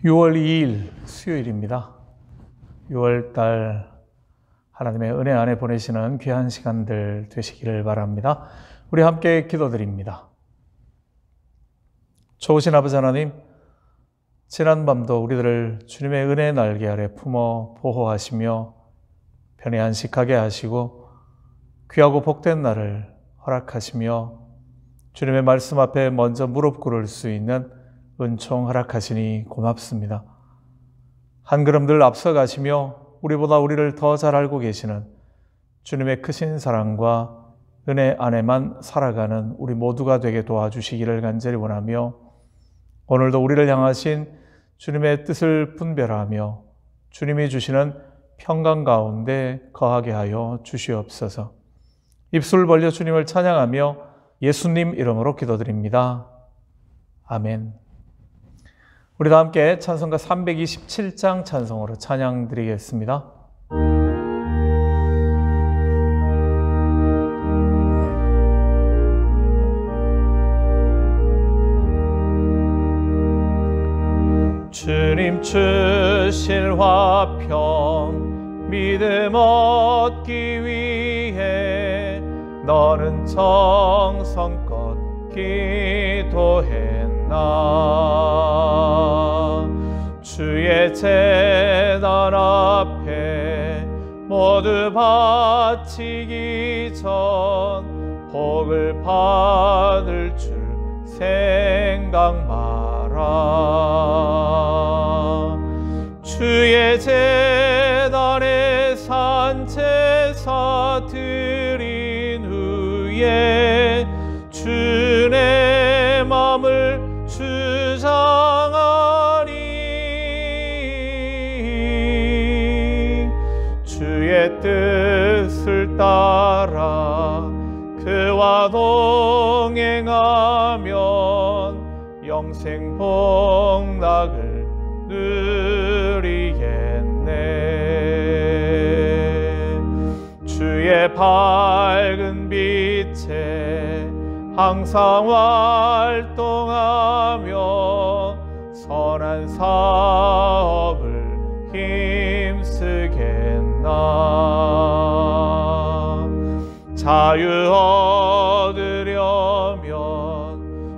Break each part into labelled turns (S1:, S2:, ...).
S1: 6월 2일 수요일입니다. 6월달 하나님의 은혜 안에 보내시는 귀한 시간들 되시기를 바랍니다. 우리 함께 기도드립니다. 좋으신 아버지 하나님, 지난 밤도 우리들을 주님의 은혜의 날개 아래 품어 보호하시며 편히 안식하게 하시고 귀하고 복된 날을 허락하시며 주님의 말씀 앞에 먼저 무릎 꿇을 수 있는 은총 허락하시니 고맙습니다. 한 걸음 늘 앞서가시며 우리보다 우리를 더 잘 알고 계시는 주님의 크신 사랑과 은혜 안에만 살아가는 우리 모두가 되게 도와주시기를 간절히 원하며 오늘도 우리를 향하신 주님의 뜻을 분별하며 주님이 주시는 평강 가운데 거하게 하여 주시옵소서. 입술 벌려 주님을 찬양하며 예수님 이름으로 기도드립니다. 아멘. 우리 다 함께 찬송가 327장 찬송으로 찬양 드리겠습니다. 주님 주실 화평 믿음 얻기 위해 너는 정성껏 기도했나. 주의 제단 앞에 모두 바치기 전 복을 받을 줄 생각 마라. 주의 제단에 산제사 드린 후에 주의 마음을 주장하니 주의 뜻을 따라 그와 동행하면 영생 복락을 누리겠네. 주의 밝은 빛에 항상 활동하며 선한 사업을 힘쓰겠나. 자유 얻으려면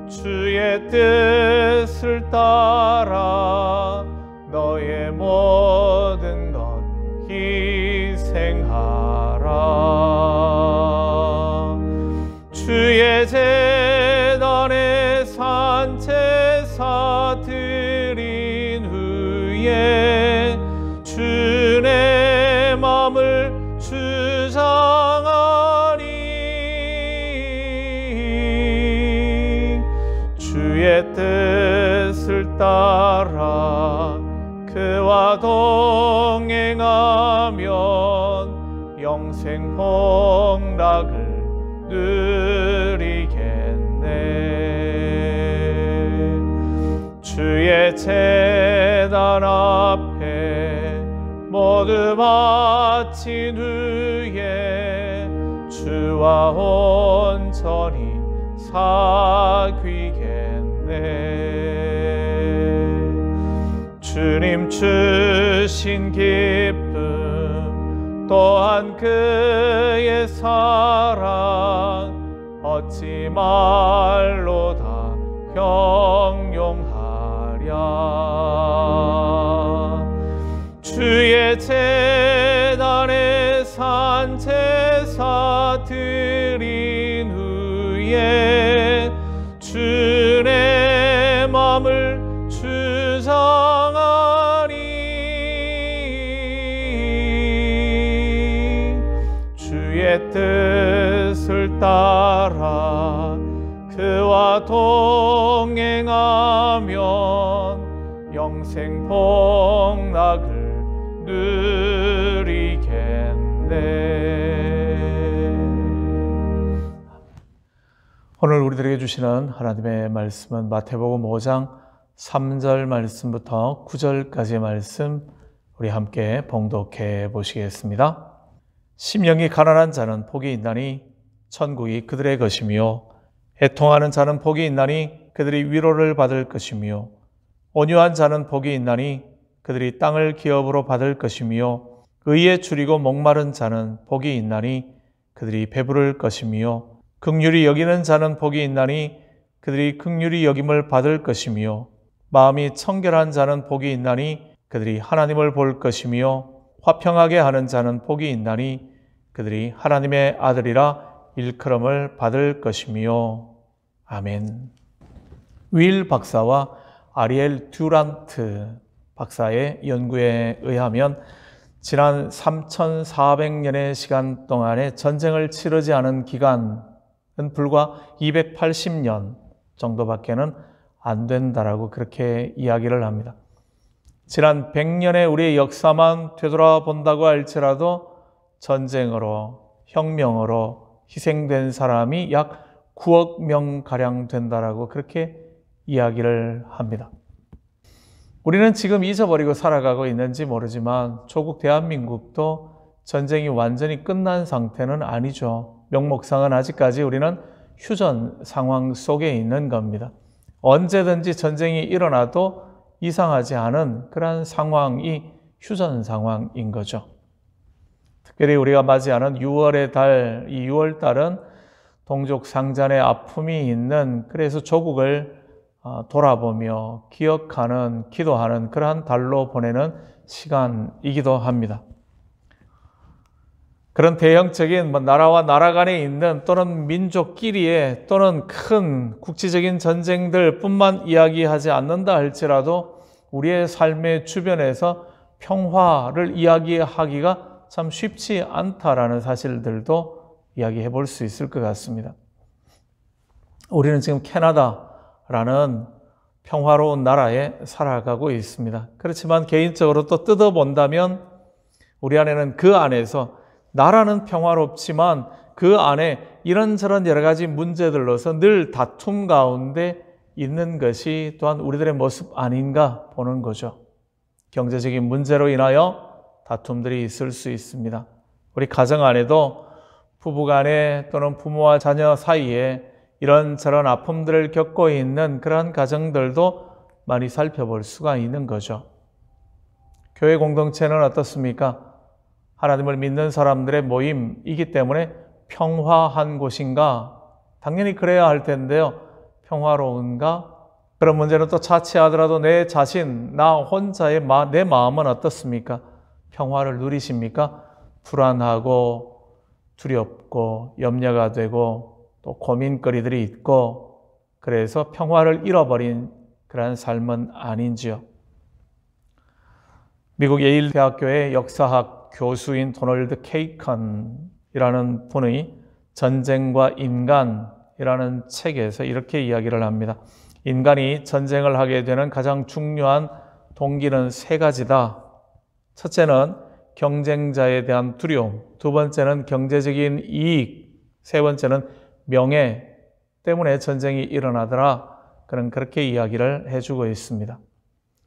S1: 주의 뜻을 따라 너의 모든 것 희생하라. 주의 제단에 산제사 드린 후에 주의 마음을 주장하니 주의 뜻을 따라 그와 동행하면 영생 복락을 누리겠네. 주의 제단 앞에 모두 바친 후에 주와 온전히 사귀겠네. 주님 주신 기쁨 또한 그의 사랑 어찌 말로 다 형용하랴. 주의 제단에 산제사 드린 후에 주의 마음을 주장하니 주의 뜻을 따라 그와 동행하면 영생 복락을 누리겠네. 오늘 우리들에게 주시는 하나님의 말씀은 마태복음 5장 3절 말씀부터 9절까지의 말씀 우리 함께 봉독해 보시겠습니다. 심령이 가난한 자는 복이 있나니 천국이 그들의 것이며 애통하는 자는 복이 있나니 그들이 위로를 받을 것이며 온유한 자는 복이 있나니 그들이 땅을 기업으로 받을 것이며 의에 줄이고 목마른 자는 복이 있나니 그들이 배부를 것이며 긍휼히 여기는 자는 복이 있나니 그들이 긍휼히 여김을 받을 것이며 마음이 청결한 자는 복이 있나니 그들이 하나님을 볼 것이며 화평하게 하는 자는 복이 있나니 그들이 하나님의 아들이라 일컬음을 받을 것이며. 아멘. 윌 박사와 아리엘 듀란트 박사의 연구에 의하면 지난 3,400년의 시간 동안에 전쟁을 치르지 않은 기간은 불과 280년 정도밖에는 안 된다라고 그렇게 이야기를 합니다. 지난 100년의 우리의 역사만 되돌아본다고 할지라도 전쟁으로, 혁명으로 희생된 사람이 약 9억 명가량 된다라고 그렇게 이야기를 합니다. 우리는 지금 잊어버리고 살아가고 있는지 모르지만 조국 대한민국도 전쟁이 완전히 끝난 상태는 아니죠. 명목상은 아직까지 우리는 휴전 상황 속에 있는 겁니다. 언제든지 전쟁이 일어나도 이상하지 않은 그런 상황이 휴전 상황인 거죠. 특별히 우리가 맞이하는 6월의 달, 이 6월 달은 동족 상잔의 아픔이 있는, 그래서 조국을 돌아보며 기억하는, 기도하는 그러한 달로 보내는 시간이기도 합니다. 그런 대형적인 나라와 나라 간에 있는 또는 민족끼리의 또는 큰 국지적인 전쟁들 뿐만 이야기하지 않는다 할지라도 우리의 삶의 주변에서 평화를 이야기하기가 참 쉽지 않다라는 사실들도 이야기해 볼 수 있을 것 같습니다. 우리는 지금 캐나다라는 평화로운 나라에 살아가고 있습니다. 그렇지만 개인적으로 또 뜯어본다면 우리 안에는 그 안에서 나라는 평화롭지만 그 안에 이런저런 여러 가지 문제들로서 늘 다툼 가운데 있는 것이 또한 우리들의 모습 아닌가 보는 거죠. 경제적인 문제로 인하여 다툼들이 있을 수 있습니다. 우리 가정 안에도 부부간에 또는 부모와 자녀 사이에 이런저런 아픔들을 겪고 있는 그런 가정들도 많이 살펴볼 수가 있는 거죠. 교회 공동체는 어떻습니까? 하나님을 믿는 사람들의 모임이기 때문에 평화한 곳인가? 당연히 그래야 할 텐데요. 평화로운가? 그런 문제는 또 자취하더라도 내 자신, 나 혼자의 내 마음은 어떻습니까? 평화를 누리십니까? 불안하고 두렵고 염려가 되고 또 고민거리들이 있고 그래서 평화를 잃어버린 그런 삶은 아닌지요. 미국 예일 대학교의 역사학 교수인 도널드 케이컨이라는 분의 전쟁과 인간이라는 책에서 이렇게 이야기를 합니다. 인간이 전쟁을 하게 되는 가장 중요한 동기는 3가지다. 첫째는 경쟁자에 대한 두려움, 두 번째는 경제적인 이익, 세 번째는 명예 때문에 전쟁이 일어나더라. 그는 그렇게 이야기를 해주고 있습니다.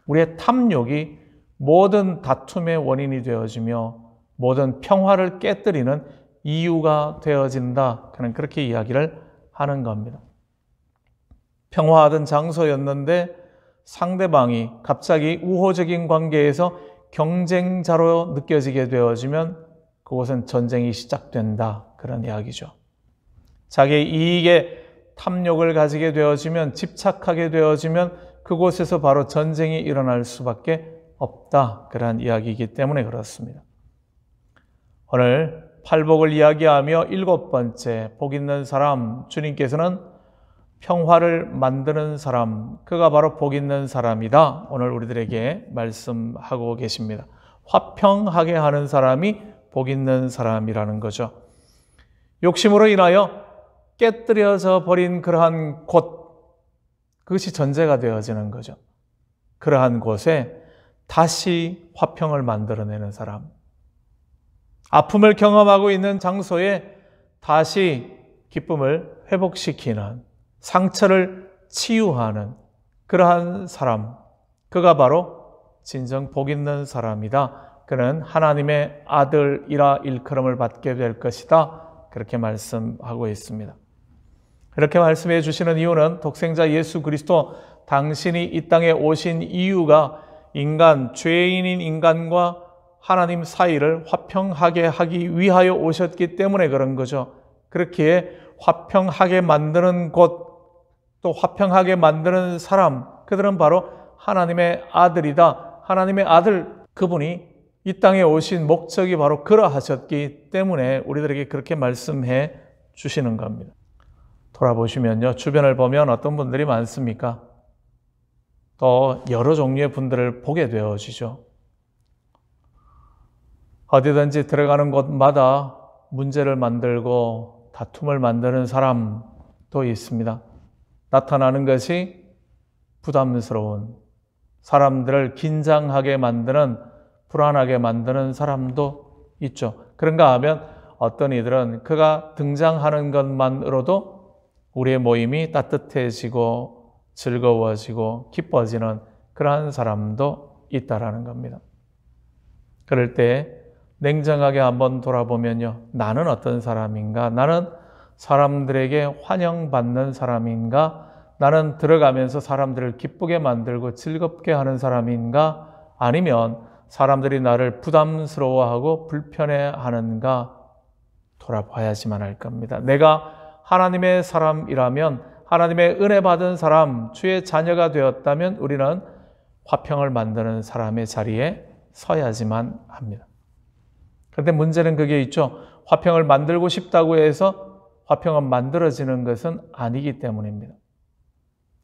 S1: 우리의 탐욕이 모든 다툼의 원인이 되어지며 모든 평화를 깨뜨리는 이유가 되어진다. 그는 그렇게 이야기를 하는 겁니다. 평화하던 장소였는데 상대방이 갑자기 우호적인 관계에서 경쟁자로 느껴지게 되어지면 그곳은 전쟁이 시작된다. 그런 이야기죠. 자기의 이익에 탐욕을 가지게 되어지면, 집착하게 되어지면 그곳에서 바로 전쟁이 일어날 수밖에 없다. 그러한 이야기이기 때문에 그렇습니다. 오늘 팔복을 이야기하며 7번째 복 있는 사람, 주님께서는 평화를 만드는 사람, 그가 바로 복 있는 사람이다. 오늘 우리들에게 말씀하고 계십니다. 화평하게 하는 사람이 복 있는 사람이라는 거죠. 욕심으로 인하여 깨뜨려져 버린 그러한 곳, 그것이 전제가 되어지는 거죠. 그러한 곳에 다시 화평을 만들어내는 사람, 아픔을 경험하고 있는 장소에 다시 기쁨을 회복시키는, 상처를 치유하는 그러한 사람, 그가 바로 진정 복 있는 사람이다. 그는 하나님의 아들이라 일컬음을 받게 될 것이다. 그렇게 말씀하고 있습니다. 이렇게 말씀해 주시는 이유는 독생자 예수 그리스도 당신이 이 땅에 오신 이유가 죄인인 인간과 하나님 사이를 화평하게 하기 위하여 오셨기 때문에 그런 거죠. 그렇게 화평하게 만드는 곳, 또 화평하게 만드는 사람, 그들은 바로 하나님의 아들이다. 하나님의 아들, 그분이 이 땅에 오신 목적이 바로 그러하셨기 때문에 우리들에게 그렇게 말씀해 주시는 겁니다. 돌아보시면요, 주변을 보면 어떤 분들이 많습니까? 또 여러 종류의 분들을 보게 되어지죠. 어디든지 들어가는 곳마다 문제를 만들고 다툼을 만드는 사람도 있습니다. 나타나는 것이 부담스러운, 사람들을 긴장하게 만드는, 불안하게 만드는 사람도 있죠. 그런가 하면 어떤 이들은 그가 등장하는 것만으로도 우리의 모임이 따뜻해지고 즐거워지고 기뻐지는 그러한 사람도 있다라는 겁니다. 그럴 때 냉정하게 한번 돌아보면요, 나는 어떤 사람인가? 나는 사람들에게 환영받는 사람인가? 나는 들어가면서 사람들을 기쁘게 만들고 즐겁게 하는 사람인가? 아니면 사람들이 나를 부담스러워하고 불편해하는가? 돌아봐야지만 할 겁니다. 내가 하나님의 사람이라면, 하나님의 은혜 받은 사람, 주의 자녀가 되었다면 우리는 화평을 만드는 사람의 자리에 서야지만 합니다. 그런데 문제는 그게 있죠. 화평을 만들고 싶다고 해서 화평은 만들어지는 것은 아니기 때문입니다.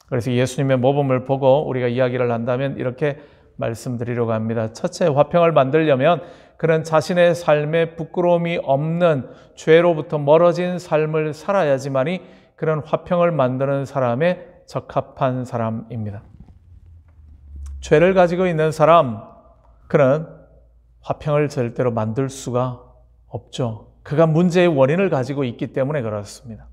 S1: 그래서 예수님의 모범을 보고 우리가 이야기를 한다면 이렇게 말씀드리려고 합니다. 첫째, 화평을 만들려면 그는 자신의 삶에 부끄러움이 없는 죄로부터 멀어진 삶을 살아야지만이 그런 화평을 만드는 사람에 적합한 사람입니다. 죄를 가지고 있는 사람, 그는 화평을 절대로 만들 수가 없죠. 그가 문제의 원인을 가지고 있기 때문에 그렇습니다.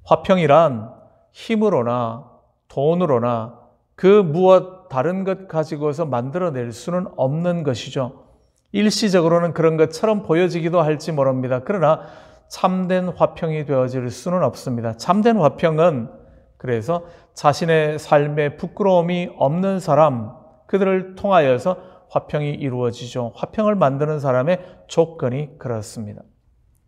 S1: 화평이란 힘으로나 돈으로나 그 무엇 다른 것 가지고서 만들어낼 수는 없는 것이죠. 일시적으로는 그런 것처럼 보여지기도 할지 모릅니다. 그러나 참된 화평이 되어질 수는 없습니다. 참된 화평은 그래서 자신의 삶에 부끄러움이 없는 사람, 그들을 통하여서 화평이 이루어지죠. 화평을 만드는 사람의 조건이 그렇습니다.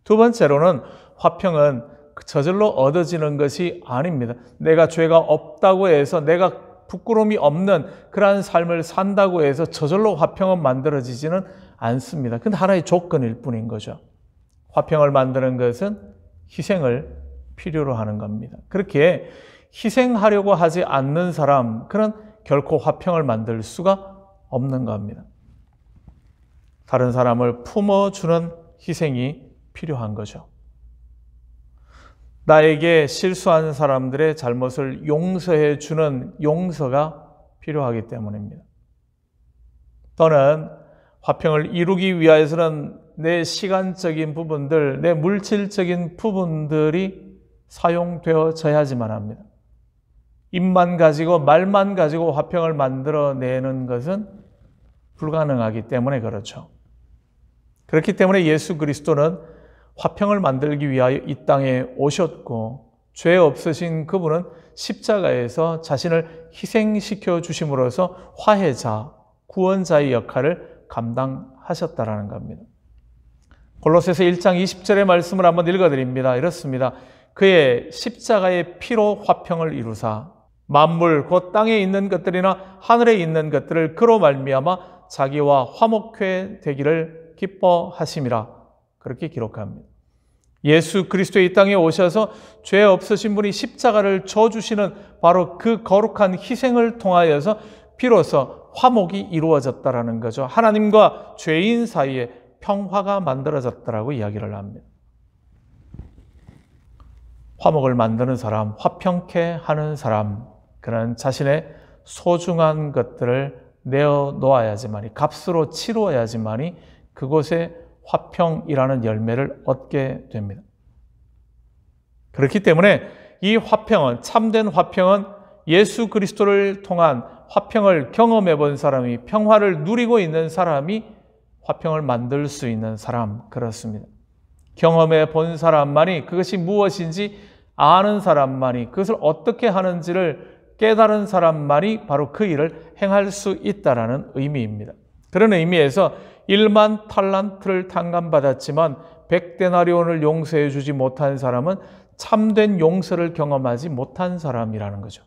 S1: 두 번째로는 화평은 저절로 얻어지는 것이 아닙니다. 내가 죄가 없다고 해서 내가 부끄러움이 없는 그러한 삶을 산다고 해서 저절로 화평은 만들어지지는 않습니다. 근데 하나의 조건일 뿐인 거죠. 화평을 만드는 것은 희생을 필요로 하는 겁니다. 그렇게 희생하려고 하지 않는 사람, 그는 결코 화평을 만들 수가 없는 겁니다. 다른 사람을 품어주는 희생이 필요한 거죠. 나에게 실수한 사람들의 잘못을 용서해 주는 용서가 필요하기 때문입니다. 또는 화평을 이루기 위해서는 내 시간적인 부분들, 내 물질적인 부분들이 사용되어져야지만 합니다. 입만 가지고 말만 가지고 화평을 만들어내는 것은 불가능하기 때문에 그렇죠. 그렇기 때문에 예수 그리스도는 화평을 만들기 위하여 이 땅에 오셨고 죄 없으신 그분은 십자가에서 자신을 희생시켜 주심으로써 화해자, 구원자의 역할을 감당하셨다라는 겁니다. 골로새서 1장 20절의 말씀을 한번 읽어드립니다. 이렇습니다. 그의 십자가의 피로 화평을 이루사 만물 곧 땅에 있는 것들이나 하늘에 있는 것들을 그로 말미암아 자기와 화목회 되기를 기뻐하심이라. 그렇게 기록합니다. 예수 그리스도의 이 땅에 오셔서 죄 없으신 분이 십자가를 져주시는 바로 그 거룩한 희생을 통하여서 비로소 화목이 이루어졌다라는 거죠. 하나님과 죄인 사이에 평화가 만들어졌다라고 이야기를 합니다. 화목을 만드는 사람, 화평케 하는 사람, 그는 자신의 소중한 것들을 내어놓아야지만이, 값으로 치루어야지만이 그곳에 화평이라는 열매를 얻게 됩니다. 그렇기 때문에 이 화평은, 참된 화평은 예수 그리스도를 통한 화평을 경험해 본 사람이, 평화를 누리고 있는 사람이 화평을 만들 수 있는 사람, 그렇습니다. 경험해 본 사람만이, 그것이 무엇인지 아는 사람만이, 그것을 어떻게 하는지를 깨달은 사람만이 바로 그 일을 행할 수 있다라는 의미입니다. 그런 의미에서 1만 탈란트를 탕감받았지만 100데나리온을 용서해 주지 못한 사람은 참된 용서를 경험하지 못한 사람이라는 거죠.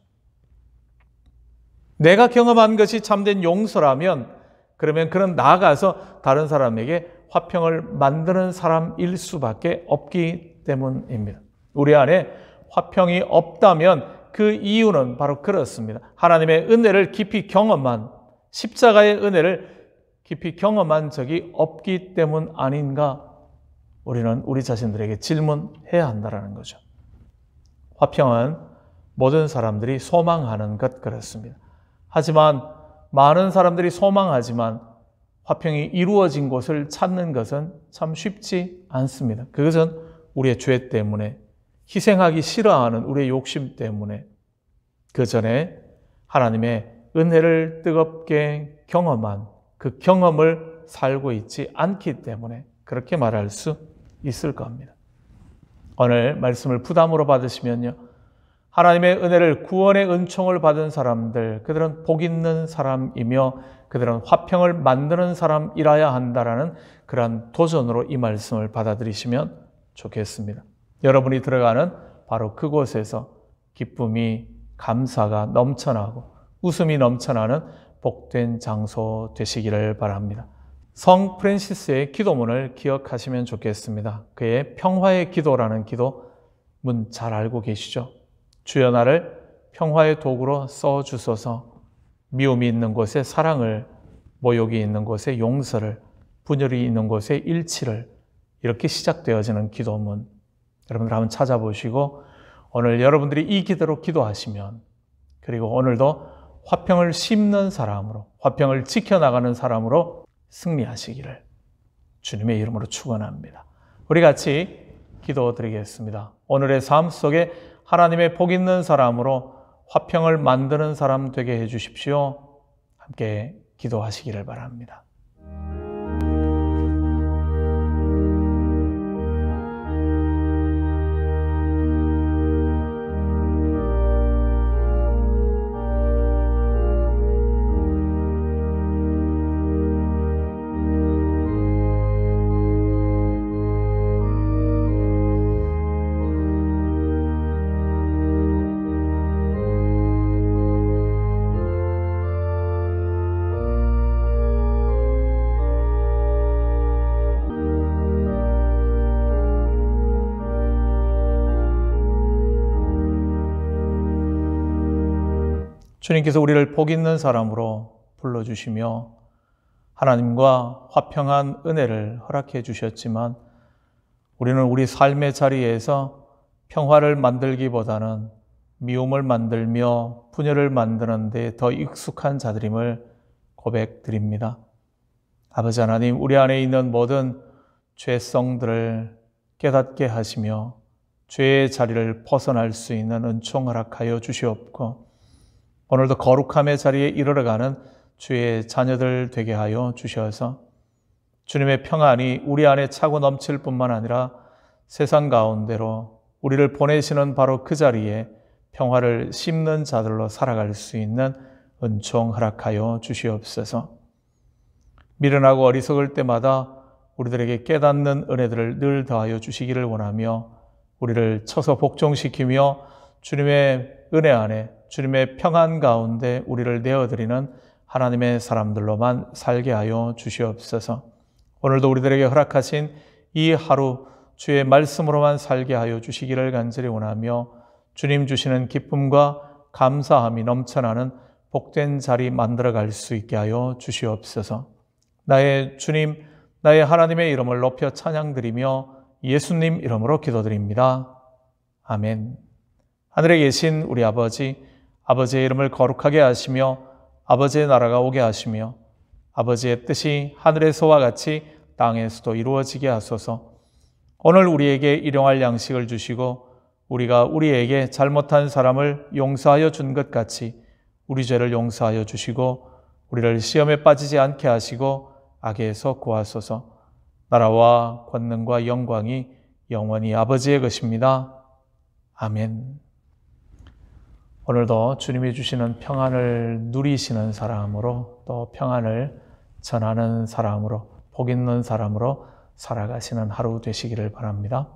S1: 내가 경험한 것이 참된 용서라면 그러면 그는 나아가서 다른 사람에게 화평을 만드는 사람일 수밖에 없기 때문입니다. 우리 안에 화평이 없다면 그 이유는 바로 그렇습니다. 하나님의 은혜를 깊이 경험한, 십자가의 은혜를 깊이 경험한 적이 없기 때문 아닌가, 우리는 우리 자신들에게 질문해야 한다는 거죠. 화평은 모든 사람들이 소망하는 것 그렇습니다. 하지만 많은 사람들이 소망하지만 화평이 이루어진 곳을 찾는 것은 참 쉽지 않습니다. 그것은 우리의 죄 때문에, 희생하기 싫어하는 우리의 욕심 때문에, 그 전에 하나님의 은혜를 뜨겁게 경험한 그 경험을 살고 있지 않기 때문에 그렇게 말할 수 있을 겁니다. 오늘 말씀을 부담으로 받으시면요, 하나님의 은혜를, 구원의 은총을 받은 사람들, 그들은 복 있는 사람이며 그들은 화평을 만드는 사람이라야 한다라는 그러한 도전으로 이 말씀을 받아들이시면 좋겠습니다. 여러분이 들어가는 바로 그곳에서 기쁨이, 감사가 넘쳐나고 웃음이 넘쳐나는 복된 장소 되시기를 바랍니다. 성 프란시스의 기도문을 기억하시면 좋겠습니다. 그의 평화의 기도라는 기도문 잘 알고 계시죠? 주여 나를 평화의 도구로 써주소서. 미움이 있는 곳에 사랑을, 모욕이 있는 곳에 용서를, 분열이 있는 곳에 일치를, 이렇게 시작되어지는 기도문, 여러분들 한번 찾아보시고 오늘 여러분들이 이 기도로 기도하시면, 그리고 오늘도 화평을 심는 사람으로, 화평을 지켜나가는 사람으로 승리하시기를 주님의 이름으로 축원합니다. 우리 같이 기도드리겠습니다. 오늘의 삶 속에 하나님의 복 있는 사람으로 화평을 만드는 사람 되게 해 주십시오. 함께 기도하시기를 바랍니다. 주님께서 우리를 복 있는 사람으로 불러주시며 하나님과 화평한 은혜를 허락해 주셨지만 우리는 우리 삶의 자리에서 평화를 만들기보다는 미움을 만들며 분열을 만드는 데 더 익숙한 자들임을 고백드립니다. 아버지 하나님, 우리 안에 있는 모든 죄성들을 깨닫게 하시며 죄의 자리를 벗어날 수 있는 은총 허락하여 주시옵고 오늘도 거룩함의 자리에 이르러가는 주의 자녀들 되게 하여 주셔서 주님의 평안이 우리 안에 차고 넘칠 뿐만 아니라 세상 가운데로 우리를 보내시는 바로 그 자리에 평화를 심는 자들로 살아갈 수 있는 은총 허락하여 주시옵소서. 미련하고 어리석을 때마다 우리들에게 깨닫는 은혜들을 늘 더하여 주시기를 원하며 우리를 쳐서 복종시키며 주님의 은혜 안에, 주님의 평안 가운데 우리를 내어드리는 하나님의 사람들로만 살게 하여 주시옵소서. 오늘도 우리들에게 허락하신 이 하루 주의 말씀으로만 살게 하여 주시기를 간절히 원하며 주님 주시는 기쁨과 감사함이 넘쳐나는 복된 자리 만들어갈 수 있게 하여 주시옵소서. 나의 주님, 나의 하나님의 이름을 높여 찬양드리며 예수님 이름으로 기도드립니다. 아멘. 하늘에 계신 우리 아버지, 아버지의 이름을 거룩하게 하시며 아버지의 나라가 오게 하시며 아버지의 뜻이 하늘에서와 같이 땅에서도 이루어지게 하소서. 오늘 우리에게 일용할 양식을 주시고 우리가 우리에게 잘못한 사람을 용서하여 준 것 같이 우리 죄를 용서하여 주시고 우리를 시험에 빠지지 않게 하시고 악에서 구하소서. 나라와 권능과 영광이 영원히 아버지의 것입니다. 아멘. 오늘도 주님이 주시는 평안을 누리시는 사람으로 또 평안을 전하는 사람으로 복 있는 사람으로 살아가시는 하루 되시기를 바랍니다.